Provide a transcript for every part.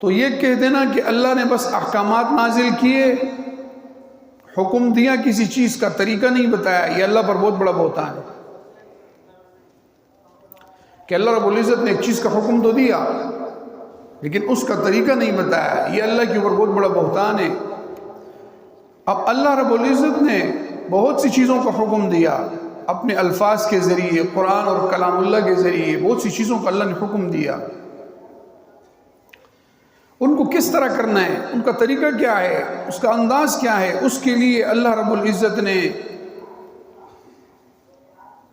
تو یہ کہہ دینا کہ اللہ نے بس احکامات نازل کیے، حکم دیا، کسی چیز کا طریقہ نہیں بتایا، یہ اللہ پر بہت بڑا بہتان ہے کہ اللہ رب العزت نے ایک چیز کا حکم تو دیا لیکن اس کا طریقہ نہیں بتایا، یہ اللہ کے اوپر بہت بڑا بہتان ہے۔ اب اللہ رب العزت نے بہت سی چیزوں کا حکم دیا اپنے الفاظ کے ذریعے، قرآن اور کلام اللہ کے ذریعے بہت سی چیزوں کا اللہ نے حکم دیا، ان کو کس طرح کرنا ہے، ان کا طریقہ کیا ہے، اس کا انداز کیا ہے، اس کے لیے اللہ رب العزت نے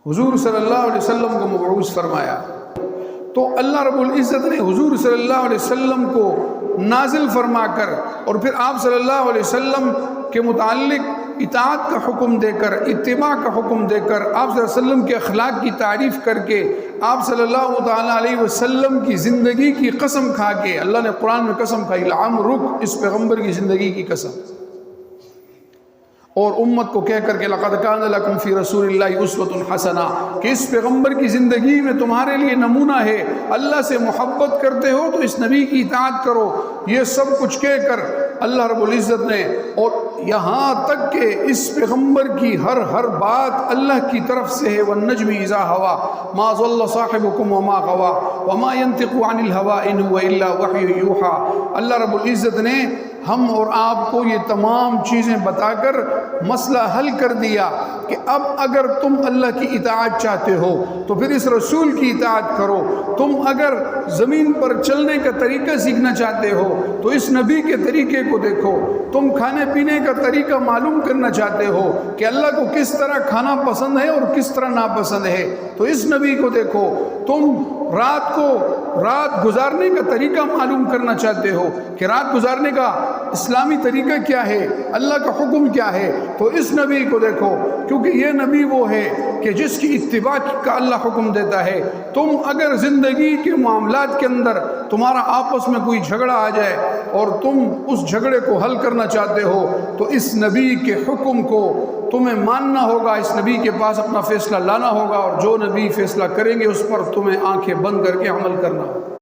حضور صلی اللہ علیہ وسلم کو مبعوث فرمایا۔ تو اللہ رب العزت نے حضور صلی اللہ علیہ وسلم کو نازل فرما کر اور پھر آپ صلی اللہ علیہ وسلم کے متعلق اطاعت کا حکم دے کر، اتباع کا حکم دے کر، آپ صلی اللہ علیہ وسلم کے اخلاق کی تعریف کر کے، آپ صلی اللہ تعالیٰ علیہ وسلم کی زندگی کی قسم کھا کے، اللہ نے قرآن میں قسم کھائی لعمرک، اس پیغمبر کی زندگی کی قسم، اور امت کو کہہ کر کے لقد کان لکم فی رسول اللہ اسوۃ حسنہ، کہ اس پیغمبر کی زندگی میں تمہارے لیے نمونہ ہے، اللہ سے محبت کرتے ہو تو اس نبی کی اطاعت کرو، یہ سب کچھ کہہ کر اللہ رب العزت نے، اور یہاں تک کہ اس پیغمبر کی ہر بات اللہ کی طرف سے ہے، والنجم اذا ہوا ما ضل صاحبکم وما غوا وما ينطق عن الهوى ان هو الا وحی یوحی۔ اللہ رب العزت نے ہم اور آپ کو یہ تمام چیزیں بتا کر مسئلہ حل کر دیا کہ اب اگر تم اللہ کی اطاعت چاہتے ہو تو پھر اس رسول کی اطاعت کرو، تم اگر زمین پر چلنے کا طریقہ سیکھنا چاہتے ہو تو اس نبی کے طریقے کو دیکھو، تم کھانے پینے کا طریقہ معلوم کرنا چاہتے ہو کہ اللہ کو کس طرح کھانا پسند ہے اور کس طرح ناپسند ہے تو اس نبی کو دیکھو، تم رات گزارنے کا طریقہ معلوم کرنا چاہتے ہو کہ رات گزارنے کا اسلامی طریقہ کیا ہے، اللہ کا حکم کیا ہے تو اس نبی کو دیکھو، کیونکہ یہ نبی وہ ہے کہ جس کی اتباع کا اللہ حکم دیتا ہے۔ تم اگر زندگی کے معاملات کے اندر تمہارا آپس میں کوئی جھگڑا آ جائے اور تم اس جھگڑے کو حل کرنا چاہتے ہو تو اس نبی کے حکم کو تمہیں ماننا ہوگا، اس نبی کے پاس اپنا فیصلہ لانا ہوگا، اور جو نبی فیصلہ کریں گے اس پر تمہیں آنکھیں بند کر کے عمل کرنا ہوگا۔